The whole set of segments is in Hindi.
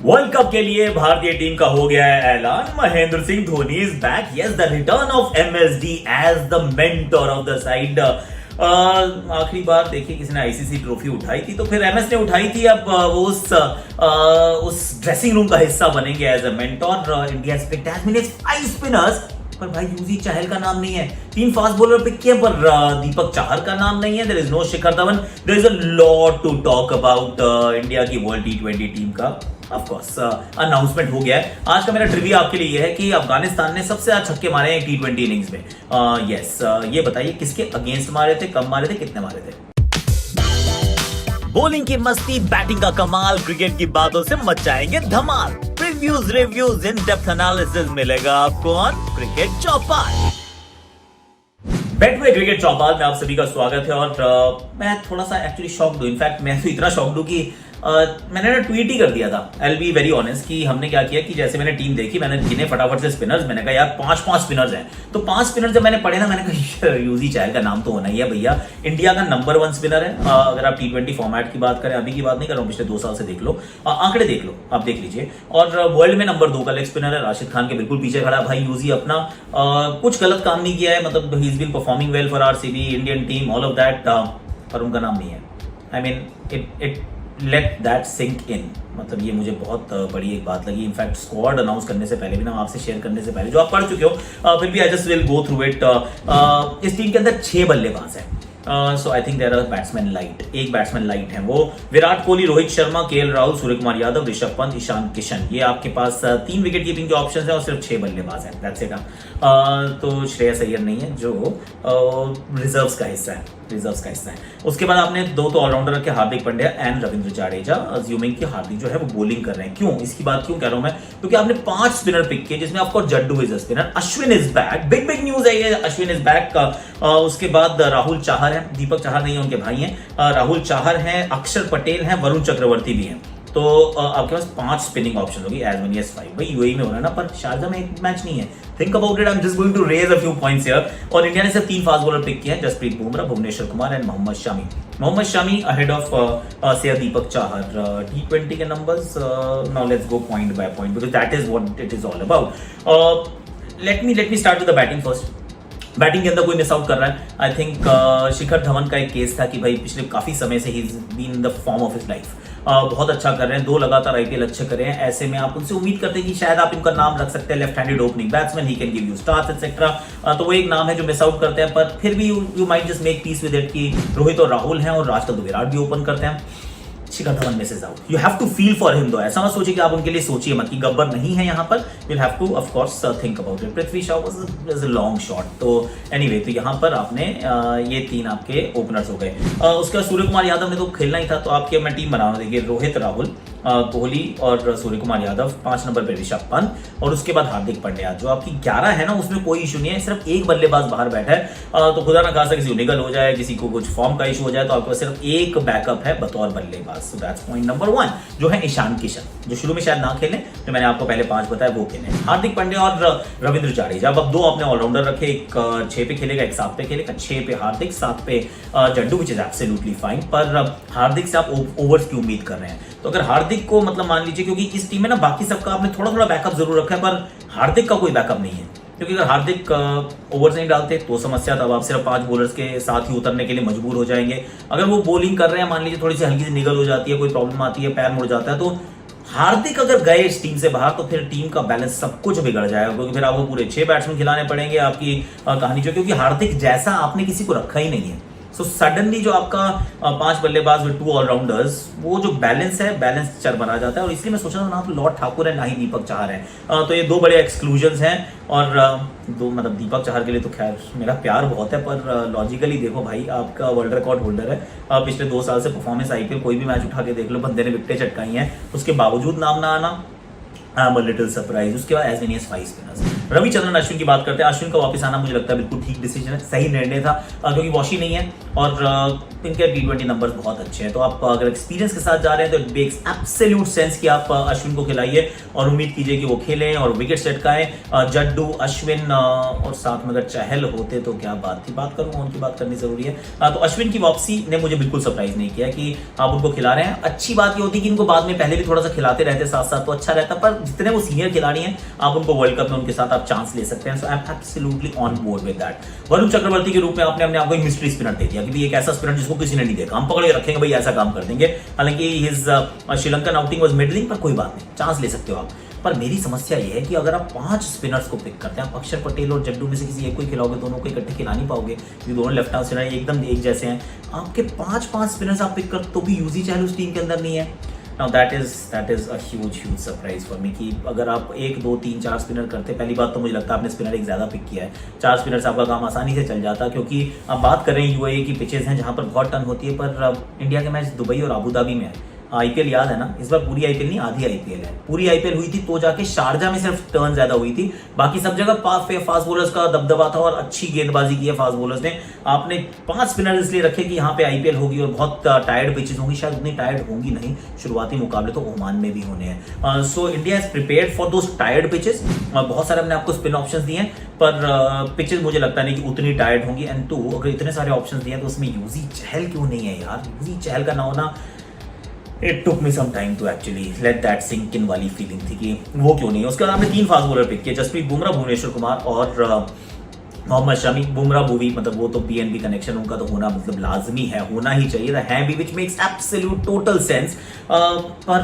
वर्ल्ड कप के लिए भारतीय टीम का हो गया है ऐलान। Mahendra Singh Dhoni is back. Yes, the return of MSD as the mentor of the side. आखिरी बार देखिए किसी ने आईसीसी ट्रॉफी उठाई थी तो फिर एमएस ने उठाई थी। अब वो उस ड्रेसिंग रूम का हिस्सा बनेंगे as a mentor. India picked as many 5 spinners, पर भाई यूजी चहल का नाम नहीं है। 3 फास्ट बॉलर पिक किए पर दीपक चाहर का नाम नहीं है। There is no Shikhar Dhawan. There is a lot to talk about India की वर्ल्ड टी20 टीम का। ऑफ कोर्स अनाउंसमेंट हो गया है। आज का मेरा ट्रिविया आपके लिए है कि अफगानिस्तान ने सबसे ज्यादा छक्के मारे हैं टी20 इनिंग्स में। ये बताइए किसके अगेंस्ट मारे थे, कब मारे थे, कितने मारे थे। बॉलिंग की मस्ती, बैटिंग का कमाल, क्रिकेट की बातों से मचाएंगे धमाल। Previews, reviews, in depth analysis मिलेगा आपको on cricket Chaupal. Betway cricket Chaupal में आप सभी का स्वागत है। और मैं थोड़ा सा एक्चुअली शॉक दूं। इनफैक्ट मैं तो इतना शॉक दूं कि मैंने ना ट्वीट ही कर दिया था। आई बी वेरी ऑनेस्ट कि हमने क्या किया कि जैसे मैंने टीम देखी, मैंने गिने फटाफट से स्पिनर्स। मैंने कहा यार 5 स्पिनर्स हैं, तो 5 स्पिनर्स जब मैंने पढ़े ना, मैंने कहा यूजी चहल का नाम तो होना ही है भैया। इंडिया का नंबर 1 स्पिनर है। अगर आप टी20 फॉर्मेट की बात करें, अभी की बात नहीं कर रहा हूँ, पिछले 2 साल से देख लो, आंकड़े देख लो, आप देख लीजिए। और वर्ल्ड में नंबर 2 का लेग स्पिनर है। राशिद खान के बिल्कुल पीछे खड़ा भाई यूजी। अपना कुछ गलत काम नहीं किया है, मतलब he is been performing well for RCB, Indian team, all of that, पर उनका नाम नहीं है। I mean it let that sink in. मतलब ये मुझे बहुत बड़ी एक बात लगी। इनफैक्ट स्क्वाड अनाउंस करने से पहले भी ना, आपसे शेयर करने से पहले, जो आप पढ़ चुके हो, फिर भी I just will go through it. इस टीम के अंदर 6 बल्लेबाज हैं। So I think there are batsman light. एक बैट्समैन लाइट है, वो विराट कोहली, रोहित शर्मा, केएल राहुल, सूर्य कुमार यादव, ऋषभ पंत, ईशान किशन। ये आपके पास 3 विकेट कीपिंग के ऑप्शंस हैं और सिर्फ 6 बल्लेबाज हैं। That's it. तो श्रेयस अय्यर नहीं है जो रिजर्व्स का हिस्सा है। उसके बाद आपने 2 तो ऑलराउंडर रखे, हार्दिक पांड्या एंड रविंद्र जाडेजा। अज्यूमिंग कि हार्दिक जो है वो बॉलिंग कर रहे हैं। क्यों, इसकी बात क्यों कह रहा हूं मैं, क्योंकि आपने 5 स्पिनर पिक किए, जिसमें of course Jaddu is a spinner. Ashwin is back. Big news है ये, अश्विन इज बैक। उसके बाद राहुल चाहर है, दीपक चाहर नहीं है, उनके भाई हैं। राहुल चाहर हैं, अक्षर पटेल हैं, वरुण चक्रवर्ती भी हैं। तो आपके पास 5 स्पिनिंग ऑप्शन होगी एज मेनी एज 5। भाई यूएई में हो रहा है ना, पर शारजा में एक मैच नहीं है। Think about it. I am just going to raise a few points here. और इंडिया ने सिर्फ 3 फास्ट बॉलर पिक किए हैं, Jasprit Bumrah, Bhuvneshwar Kumar and Mohammed Shami ahead of से दीपक चाहर। टी20 के numbers, now let's go point by point because that is what it is all about. Let me start with the batting first. Batting के अंदर कोई मिस आउट कर रहा है। आई थिंक शिखर धवन का एक केस था कि भाई पिछले काफी समय से he is been in the form of his life. बहुत अच्छा कर रहे हैं, 2 लगातार आईपीएल अच्छे कर रहे हैं। ऐसे में आप उनसे उम्मीद करते हैं कि शायद आप इनका नाम रख सकते हैं left handed opening batsman, he can give you stars etcetera. तो वो एक नाम है जो मिस आउट करते हैं, पर फिर भी you might just make peace with it कि रोहित और राहुल हैं और आजकल तो विराट भी ओपन करते हैं। Shikhar Dhawan misses out. You have to feel for him though. ऐसा मत सोचिए कि आप उनके लिए सोचिए मत कि गब्बर नहीं है यहाँ पर। You have two of course think about it. Prithvi Shaw was a long shot. तो एनीवे, तो यहाँ पर आपने ये 3 आपके ओपनर्स हो गए। उसके बाद सूर्य कुमार यादव ने तो खेलना ही था, तो आपके मैं टीम बना रहा हूँ। देखिए, रोहित, राहुल, कोहली और सूर्य कुमार यादव, 5 नंबर पे ऋषभ पंत, और उसके बाद हार्दिक पांड्या। जो आपकी 11 है ना, उसमें कोई इशू नहीं है, सिर्फ एक बल्लेबाज बाहर बैठा है। तो खुदा ना खासा किसी को निगल हो जाए, किसी को कुछ फॉर्म का इशू हो जाए, तो आपके पास सिर्फ एक बैकअप है बतौर बल्लेबाज। सो दैट्स पॉइंट नंबर 1, जो है ईशान किशन, जो शुरू में शायद ना खेले, जो मैंने आपको पहले 5 बताया वो खेले। हार्दिक पांड्या और रविंद्र जाडेजा। अब 2 आपने ऑलराउंडर रखे, एक 6 पे खेलेगा, एक 7 पे खेलेगा। 6 पे हार्दिक, 7 पे Jaddu, which is absolutely fine. पर हार्दिक से आप ओवर्स की उम्मीद कर रहे हैं, तो अगर हार्दिक को मतलब मान लीजिए, क्योंकि इस टीम में ना बाकी सबका आपने थोड़ा बैकअप जरूर रखा है, पर हार्दिक का कोई बैकअप नहीं है। क्योंकि अगर हार्दिक ओवर्स नहीं डालते तो समस्या, तब आप सिर्फ 5 बॉलर्स के साथ ही उतरने के लिए मजबूर हो जाएंगे। अगर वो बॉलिंग कर रहे हैं, मान लीजिए थोड़ी सी हल्की सी निगल हो जाती है, कोई प्रॉब्लम आती है, पैर मुड़ जाता है, तो हार्दिक अगर गए इस टीम से बाहर, तो फिर टीम का बैलेंस सब कुछ बिगड़ जाएगा। क्योंकि फिर आपको पूरे 6 बैट्समैन खिलाने पड़ेंगे आपकी कहानी जो, क्योंकि हार्दिक जैसा आपने किसी को रखा ही नहीं है। सो सडनली जो आपका 5 बल्लेबाज विद 2 ऑलराउंडर्स, वो जो बैलेंस है, बैलेंस चरमरा जाता है। और इसलिए मैं सोच रहा हूँ ना, तो लॉर्ड ठाकुर है, ना ही दीपक चाहर है। तो ये 2 बड़े एक्सक्लूजन्स हैं। और 2 मतलब दीपक चाहर के लिए तो खैर मेरा प्यार बहुत है, पर लॉजिकली देखो भाई, आपका वर्ल्ड रिकॉर्ड होल्डर है। पिछले 2 साल से परफॉर्मेंस आईपीएल कोई भी मैच उठा के देख लो, बंदे ने विकेटें चटकाई हैं, उसके बावजूद नाम ना आना, I am a little surprise. उसके बाद as many as 5 spinners. Ravichandran Ashwin की बात करते हैं। अश्विन का वापस आना मुझे लगता है बिल्कुल ठीक डिसीजन है, सही निर्णय था, क्योंकि वॉशी नहीं है और इनके T20 नंबर्स बहुत अच्छे हैं, तो आप अगर एक्सपीरियंस के साथ जा रहे हैं तो इट मेक्स एब्सोल्यूट सेंस कि आप अश्विन को खिलाइए और उम्मीद कीजिए कि वो खेलें और विकेट चटकाएं। जड्डू, अश्विन और साथ में अगर चहल होते तो क्या बात थी, बात करूंगा, उनकी बात करनी जरूरी है। तो अश्विन की वापसी ने मुझे बिल्कुल सरप्राइज नहीं किया कि आप उनको खिला रहे हैं। अच्छी बात ये होती कि इनको बाद में पहले भी थोड़ा सा खिलाते रहते साथ साथ तो अच्छा रहता, पर जितने वो सीनियर खिलाड़ी हैं आप उनको वर्ल्ड कप में उनके साथ आप चांस ले सकते हैं। So I am absolutely on board with that. Varun Chakravarthy के रूप में आपने अपने आपको मिस्ट्री स्पिनर दे दिया कि एक ऐसा स्पिनर जिसको किसी ने नहीं देखा, हम पकड़ के रखेंगे भाई, ऐसा काम कर देंगे। हालांकि his Sri Lankan outing was middling, पर कोई बात नहीं, चांस ले सकते हो आप। पर मेरी समस्या यह है कि अगर आप 5 स्पिनर्स को पिक करते हैं, आप अक्षर पटेल और जड्डू में से किसी एक को ही खिलाओगे, दोनों को इकट्ठे खिला नहीं पाओगे, ये दोनों लेफ्ट आर्म स्पिनर एकदम एक जैसे हैं। आपके 5 स्पिनर्स आप पिक कर तो भी यूजी चहल उस टीम के अंदर नहीं है। Now that is a huge surprise for me कि अगर आप 1 2 3 4 स्पिनर करते, पहली बात तो मुझे लगता है आपने स्पिनर एक ज्यादा पिक किया है। 4 स्पिनर से आपका काम आसानी से चल जाता, क्योंकि आप बात कर रहे हैं यूएई की पिचेस हैं जहां पर बहुत टर्न होती है, पर इंडिया के मैच दुबई और अबू धाबी में है। आईपीएल याद है ना, इस बार पूरी आईपीएल नहीं, आधी आईपीएल है। पूरी आईपीएल हुई थी तो जाके शारजा में सिर्फ टर्न ज्यादा हुई थी, बाकी सब जगह फास्ट बॉलर्स का दबदबा था और अच्छी गेंदबाजी की है फास्ट बॉलर्स ने। आपने 5 स्पिनर इसलिए रखे कि यहाँ पे आईपीएल होगी और बहुत टायर्ड पिचेस होंगी, शायद उतनी टायर्ड होंगी नहीं, शुरुआती मुकाबले तो ओमान में भी होने हैं। So India is prepared for those tired pitches. बहुत सारे हमने आपको स्पिन ऑप्शंस दिए हैं, पर पिचेस मुझे लगता नहीं कि उतनी टायर्ड होंगी। एंड 2, अगर इतने सारे ऑप्शंस दिए तो उसमें यूजी चहल क्यों नहीं है यार? यूजी चहल का ना होना, It took me some time to actually let that sink in वाली फीलिंग थी कि वो क्यों नहीं है। उसके बाद हमने 3 फास्ट बॉलर पिक किए, जसप्रीत बुमराह, भुवनेश्वर कुमार और मोहम्मद शमी। बुमराह भुवी मतलब वो तो पीएनबी कनेक्शन उनका तो होना मतलब लाजमी है, होना ही चाहिए, है भी, which makes absolute total sense. पर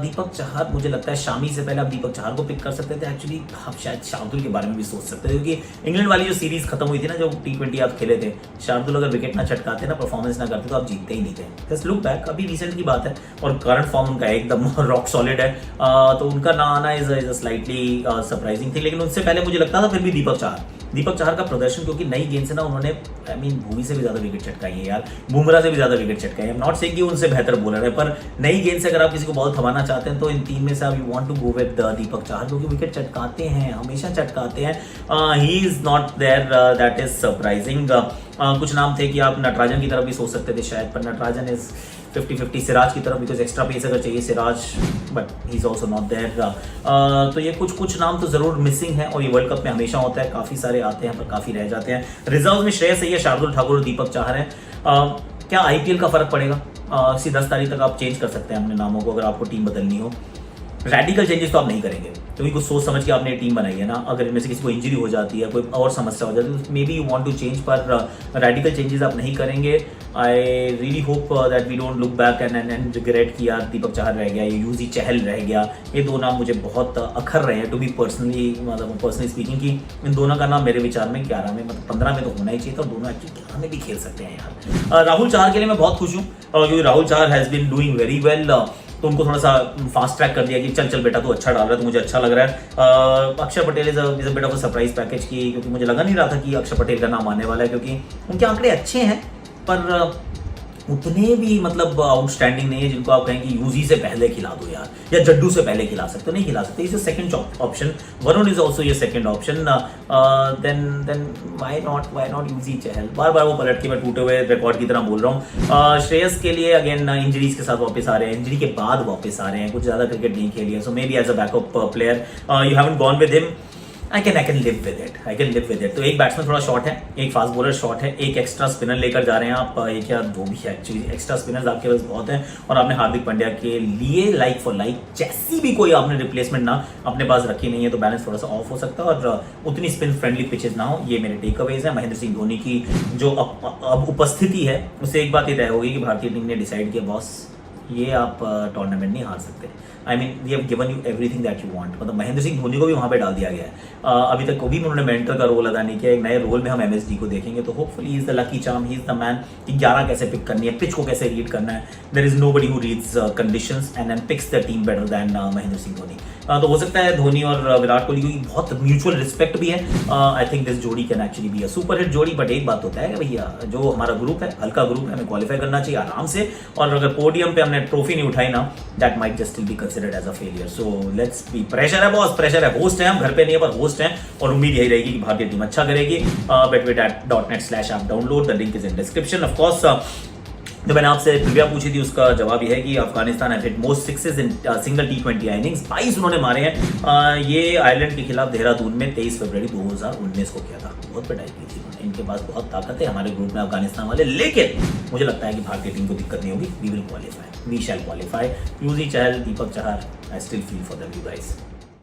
दीपक चहर, मुझे लगता है शामी से पहले आप दीपक चहर को पिक कर सकते थे। एक्चुअली आप शायद शार्दुल के बारे में भी सोच सकते थे, क्योंकि इंग्लैंड वाली जो सीरीज खत्म हुई थी ना, जो T20 आप खेले थे, शार्दुल अगर विकेट ना चटकाते ना, परफॉर्मेंस ना करते तो आप जीतते ही नहीं थे। जस्ट लुक बैक, अभी रिसेंट की बात है और करंट फॉर्म उनका एकदम रॉक सॉलिड है, तो उनका ना आना इज स्लाइटली सरप्राइजिंग थी। लेकिन उससे पहले मुझे लगता था फिर भी दीपक चहर का प्रदर्शन, क्योंकि नई गेंद से ना उन्होंने भूवी से भी ज्यादा विकेट चटकाई है यार, बुमराह से भी ज्यादा विकेट चटकाई है। आई एम नॉट सेइंग कि उनसे बेहतर बॉलर है, पर नई गेंद से अगर आप किसी को बॉल थमाना चाहते हैं तो इन 3 में से आप you want to go with Deepak Chahar, क्योंकि विकेट चटकाते हैं, हमेशा चटकाते हैं। He is not there, that is surprising. कुछ नाम थे कि आप नटराजन की तरफ भी सोच सकते थे शायद, पर नटराजन इज 50-50 सिराज की तरफ, बिकॉज एक्स्ट्रा पेस अगर चाहिए Siraj, but he is also not there. तो ये कुछ नाम तो जरूर मिसिंग है, और ये वर्ल्ड कप में हमेशा होता है, काफी सारे आते हैं पर काफी रह जाते हैं। रिजर्व में श्रेयस अय्यर, शार्दुल ठाकुर और दीपक चहर है। क्या आईपीएल का फर्क पड़ेगा? 10 तारीख तक आप चेंज कर सकते हैं अपने नामों को अगर आपको टीम बदलनी हो। रेडिकल चेंजेस तो आप नहीं करेंगे, क्योंकि कुछ सोच समझ के आपने टीम बनाई है ना। अगर इनमें से किसी को इंजरी हो जाती है, कोई और समस्या हो जाती है, तो may be you want to change, पर रेडिकल चेंजेस आप नहीं करेंगे। I really hope that we don't look back and regret कि यार दीपक चहर रह गया, ये यूजी चहल रह गया। ये 2 नाम मुझे बहुत अखर रहे हैं, टू बी पर्सनली स्पीकिंग, कि इन दोनों का नाम मेरे विचार में 11 में मतलब 15 में तो होना ही चाहिए था, और दोनों एक्चुअली 11 में भी खेल सकते हैं यार। राहुल चहर के लिए मैं बहुत खुश हूँ, क्योंकि Rahul Chahar has been doing very well. तो उनको थोड़ा सा फास्ट ट्रैक कर दिया कि चल बेटा तू अच्छा डाल रहा है, तो मुझे अच्छा लग रहा है। अक्षर Patel is a bit of a surprise package की, क्योंकि मुझे लगा नहीं रहा था कि अक्षर पटेल का नाम आने वाला है, क्योंकि उनके आंकड़े अच्छे हैं पर उतने भी मतलब आउटस्टैंडिंग नहीं है जिनको आप कहें कि यूजी से पहले खिला दो यार, या जड्डू से पहले खिला सकते हो, नहीं खिला सकते। Is second option, Varun is also ये second option. Then why not Yuzi Chahal? बार वो पलट के मैं टूटे हुए रिकॉर्ड की तरह बोल रहा हूँ। श्रेयस के लिए अगेन इंजरीज के साथ वापस आ रहे हैं, इंजरी के बाद वापस आ रहे हैं, कुछ ज्यादा क्रिकेट नहीं खेली है, so maybe as a backup player you haven't gone with him. I can live with it। तो एक बैट्समैन थोड़ा शॉर्ट है, एक फास्ट बॉलर शॉर्ट है, एक एक्स्ट्रा स्पिनर लेकर जा रहे हैं आप, एक या 2 भी है एक्चुअली, एक्स्ट्रा स्पिनर्स आपके पास बहुत हैं, और आपने हार्दिक पांड्या के लिए लाइक फॉर लाइक जैसी भी कोई आपने रिप्लेसमेंट ना अपने पास रखी नहीं है, तो बैलेंस थोड़ा सा ऑफ हो सकता है और उतनी स्पिन फ्रेंडली पिचेस ना हो। ये मेरे टेक अवेज है। महेंद्र सिंह धोनी की जो अब उपस्थिति है, उससे एक बात ये तय होगी कि भारतीय टीम ने डिसाइड किया बॉस ये आप टूर्नामेंट नहीं हार सकते। I mean we have given you everything that you want. मतलब महेंद्र सिंह धोनी को भी वहाँ पे डाल दिया गया है। अभी तक कभी उन्होंने मेंटर का रोल अदा नहीं किया। एक नए रोल में हम एमएसडी को देखेंगे, तो hopefully is the lucky charm, he is the man कि 11 कैसे पिक करनी है, पिच को कैसे रीड करना है। There is nobody who reads conditions and picks the team better than Mahendra Singh Dhoni. तो हो सकता है धोनी और विराट कोहली की बहुत म्यूचुअल रिस्पेक्ट भी है। आई थिंक दिस जोड़ी can actually be a super hit जोड़ी। बट एक बात होता है कि भैया जो हमारा ग्रुप है, हल्का ग्रुप है, हमें क्वालिफाई करना चाहिए आराम से, और अगर पोडियम पे हमने ट्रॉफी नहीं उठाई ना, that might just be considered as a failure. So let's be, pressure है बॉस, प्रेशर है, होस्ट है, हम घर पे नहीं है पर होस्ट हैं, और उम्मीद यही रहेगी कि भारतीय टीम अच्छा करेगी। betway.net/app download, the link is in description. Of course तो मैंने आपसे ट्रिविया पूछी थी, उसका जवाब यह है कि Afghanistan have hit most sixes in single T20 innings. 22 उन्होंने मारे हैं। ये आयरलैंड के खिलाफ देहरादून में 23 फरवरी 2019 को किया था। बहुत पिटाई की थी उन्होंने। इनके पास बहुत ताकत है हमारे ग्रुप में अफगानिस्तान वाले, लेकिन मुझे लगता है कि भारतीय टीम को दिक्कत नहीं होगी। We will qualify, we shall qualify. Yuzi Chahal, Deepak Chahar, I still feel for them, you guys.